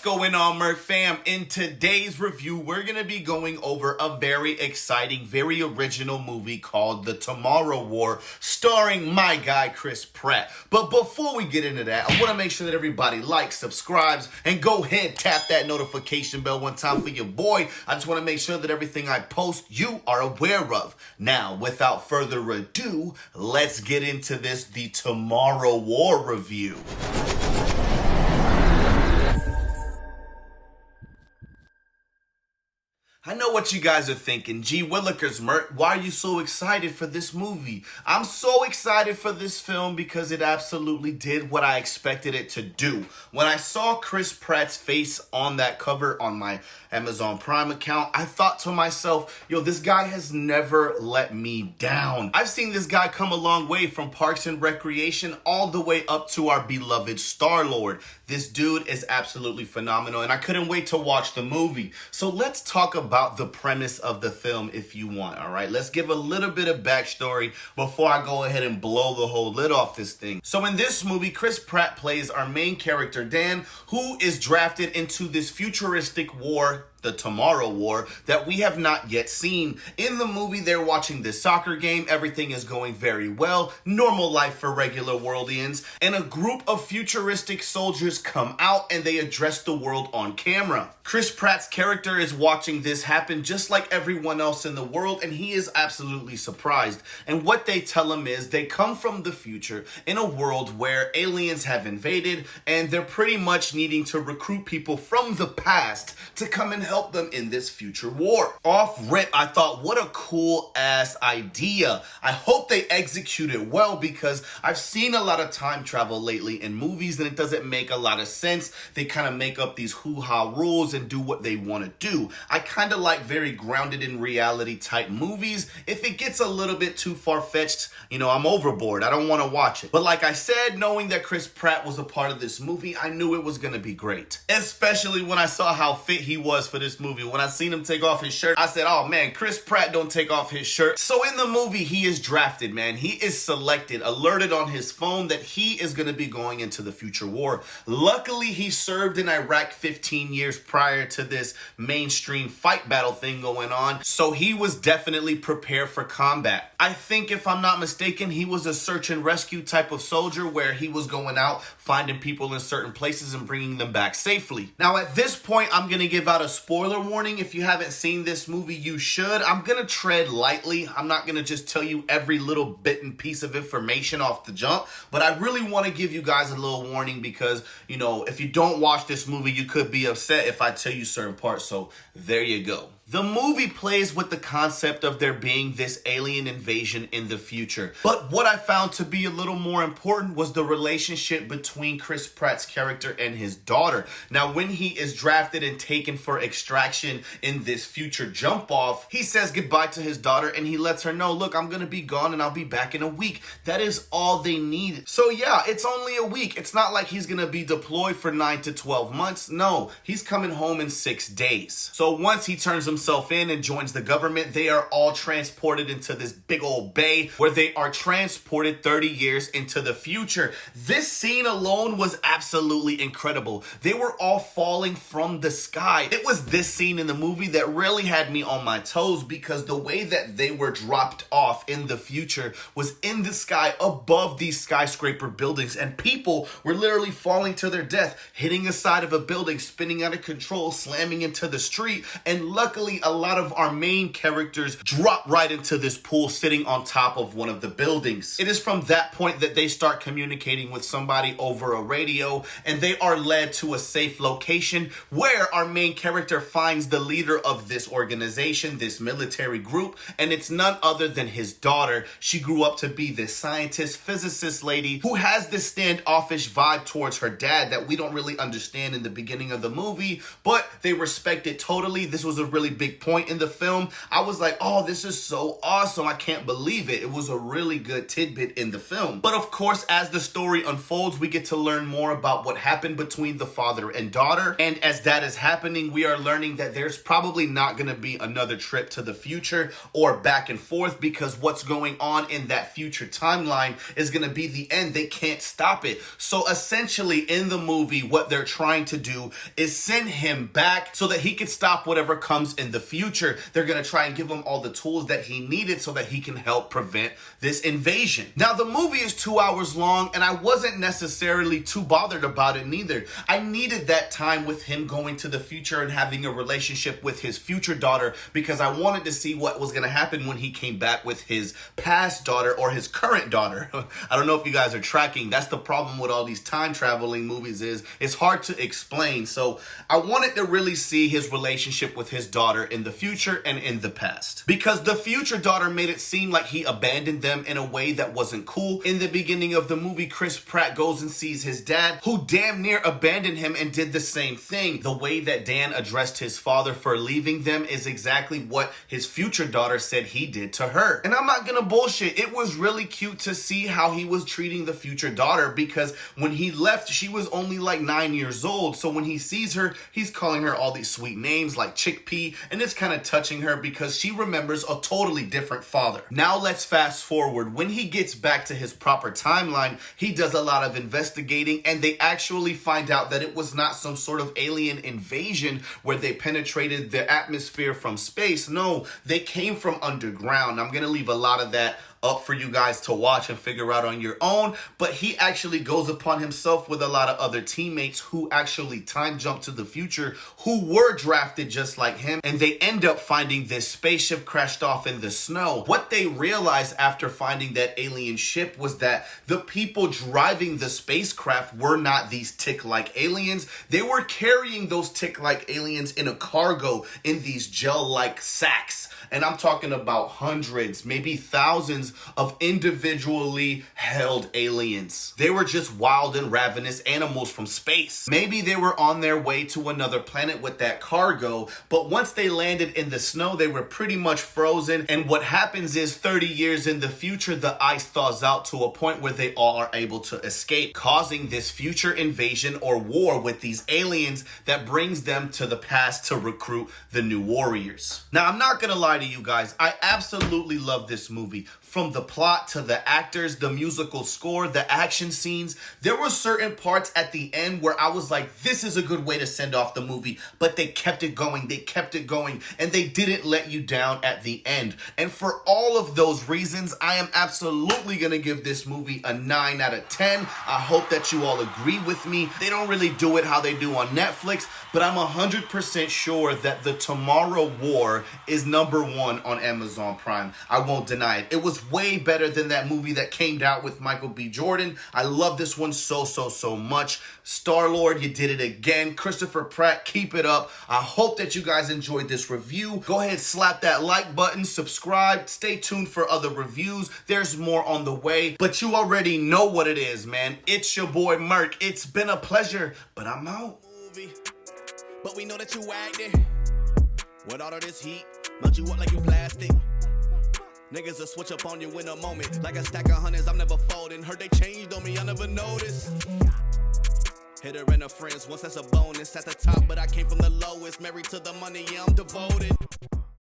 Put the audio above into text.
going on, Merc fam? In today's review, we're going to be going over a very exciting, very original movie called The Tomorrow War, starring my guy, Chris Pratt. But before we get into that, I want to make sure that everybody likes, subscribes, and go ahead, tap that notification bell one time for your boy. I just want to make sure that everything I post, you are aware of. Now, without further ado, let's get into this The Tomorrow War review. I know what you guys are thinking. Gee Willikers, Mert, why are you so excited for this movie? I'm so excited for this film because it absolutely did what I expected it to do. When I saw Chris Pratt's face on that cover on my Amazon Prime account, I thought to myself, yo, this guy has never let me down. I've seen this guy come a long way from Parks and Recreation all the way up to our beloved Star-Lord. This dude is absolutely phenomenal, and I couldn't wait to watch the movie. So let's talk about the premise of the film if you want, all right? Let's give a little bit of backstory before I go ahead and blow the whole lid off this thing. So in this movie, Chris Pratt plays our main character, Dan, who is drafted into this futuristic war, the Tomorrow War, that we have not yet seen. In the movie, they're watching this soccer game. Everything is going very well. Normal life for regular worldians. And a group of futuristic soldiers come out and they address the world on camera. Chris Pratt's character is watching this happen just like everyone else in the world, and he is absolutely surprised. And what they tell him is they come from the future in a world where aliens have invaded, and they're pretty much needing to recruit people from the past to come and help them in this future war. Off rip, I thought, what a cool ass idea. I hope they execute it well because I've seen a lot of time travel lately in movies and it doesn't make a lot of sense. They kind of make up these hoo-ha rules and do what they want to do. I kind of like very grounded in reality type movies. If it gets a little bit too far-fetched, you know, I'm overboard. I don't want to watch it. But like I said, knowing that Chris Pratt was a part of this movie, I knew it was going to be great. Especially when I saw how fit he was for this movie. When I seen him take off his shirt, I said, oh man, Chris Pratt don't take off his shirt. So in the movie, he is drafted, man. He is selected, alerted on his phone that he is going to be going into the future war. Luckily, he served in Iraq 15 years prior to this mainstream fight battle thing going on. So he was definitely prepared for combat. I think if I'm not mistaken, he was a search and rescue type of soldier where he was going out, finding people in certain places and bringing them back safely. Now at this point, I'm going to give out a spoiler warning. If you haven't seen this movie, you should. I'm going to tread lightly. I'm not going to just tell you every little bit and piece of information off the jump, but I really want to give you guys a little warning because, you know, if you don't watch this movie, you could be upset if I tell you certain parts. So there you go. The movie plays with the concept of there being this alien invasion in the future. But what I found to be a little more important was the relationship between Chris Pratt's character and his daughter. Now, when he is drafted and taken for extraction in this future jump off, he says goodbye to his daughter and he lets her know, look, I'm going to be gone and I'll be back in a week. That is all they need. So yeah, it's only a week. It's not like he's going to be deployed for 9 to 12 months. No, he's coming home in 6 days. So once he turns himself in and joins the government, they are all transported into this big old bay where they are transported 30 years into the future. This scene alone was absolutely incredible. They were all falling from the sky. It was this scene in the movie that really had me on my toes because the way that they were dropped off in the future was in the sky above these skyscraper buildings, and people were literally falling to their death, hitting the side of a building, spinning out of control, slamming into the street, and luckily a lot of our main characters drop right into this pool sitting on top of one of the buildings. It is from that point that they start communicating with somebody over a radio, and they are led to a safe location where our main character finds the leader of this organization, this military group, and it's none other than his daughter. She grew up to be this scientist, physicist lady who has this standoffish vibe towards her dad that we don't really understand in the beginning of the movie, but they respect it totally. This was a really big point in the film. I was like, oh, this is so awesome. I can't believe it. It was a really good tidbit in the film. But of course, as the story unfolds, we get to learn more about what happened between the father and daughter. And as that is happening, we are learning that there's probably not going to be another trip to the future or back and forth, because what's going on in that future timeline is going to be the end. They can't stop it. So essentially in the movie, what they're trying to do is send him back so that he can stop whatever comes in the future. They're going to try and give him all the tools that he needed so that he can help prevent this invasion. Now, the movie is 2 hours long, and I wasn't necessarily too bothered about it neither. I needed that time with him going to the future and having a relationship with his future daughter, because I wanted to see what was going to happen when he came back with his past daughter or his current daughter. I don't know if you guys are tracking. That's the problem with all these time traveling movies, is it's hard to explain. So I wanted to really see his relationship with his daughter in the future and in the past, because the future daughter made it seem like he abandoned them in a way that wasn't cool. In the beginning of the movie, Chris Pratt goes and sees his dad, who damn near abandoned him and did the same thing. The way that Dan addressed his father for leaving them is exactly what his future daughter said he did to her. And I'm not gonna bullshit, it was really cute to see how he was treating the future daughter, because when he left, she was only like 9 years old. So when he sees her, he's calling her all these sweet names like Chickpea, and it's kind of touching her because she remembers a totally different father. Now let's fast forward. When he gets back to his proper timeline, he does a lot of investigating, and they actually find out that it was not some sort of alien invasion where they penetrated the atmosphere from space. No, they came from underground. I'm gonna leave a lot of that up for you guys to watch and figure out on your own, but he actually goes upon himself with a lot of other teammates who actually time jump to the future, who were drafted just like him, and they end up finding this spaceship crashed off in the snow. What they realized after finding that alien ship was that the people driving the spacecraft were not these tick-like aliens. They were carrying those tick-like aliens in a cargo in these gel-like sacks. And I'm talking about hundreds, maybe thousands of individually held aliens. They were just wild and ravenous animals from space. Maybe they were on their way to another planet with that cargo, but once they landed in the snow, they were pretty much frozen. And what happens is 30 years in the future, the ice thaws out to a point where they all are able to escape, causing this future invasion or war with these aliens that brings them to the past to recruit the new warriors. Now, I'm not gonna lie to you guys, I absolutely love this movie. From the plot to the actors, the musical score, the action scenes. There were certain parts at the end where I was like, this is a good way to send off the movie, but they kept it going, and they didn't let you down at the end. And for all of those reasons, I am absolutely gonna give this movie a 9 out of 10. I hope that you all agree with me. They don't really do it how they do on Netflix, but I'm 100% sure that The Tomorrow War is #1 on Amazon Prime. I won't deny it. It was way better than that movie that came out with Michael B. Jordan. I love this one so much. Star-Lord, you did it again. Christopher Pratt, keep it up. I hope that you guys enjoyed this review. Go ahead, slap that like button, subscribe, stay tuned for other reviews. There's more on the way, but you already know what it is, man. It's your boy Merc. It's been a pleasure, but I'm out. But we know that you acting with all of this heat, melt you up like you plastic. Niggas will switch up on you in a moment, like a stack of hundreds. I'm never folding. Heard they changed on me, I never noticed. Hit her and her friends, once that's a bonus. At the top, but I came from the lowest. Married to the money, yeah, I'm devoted.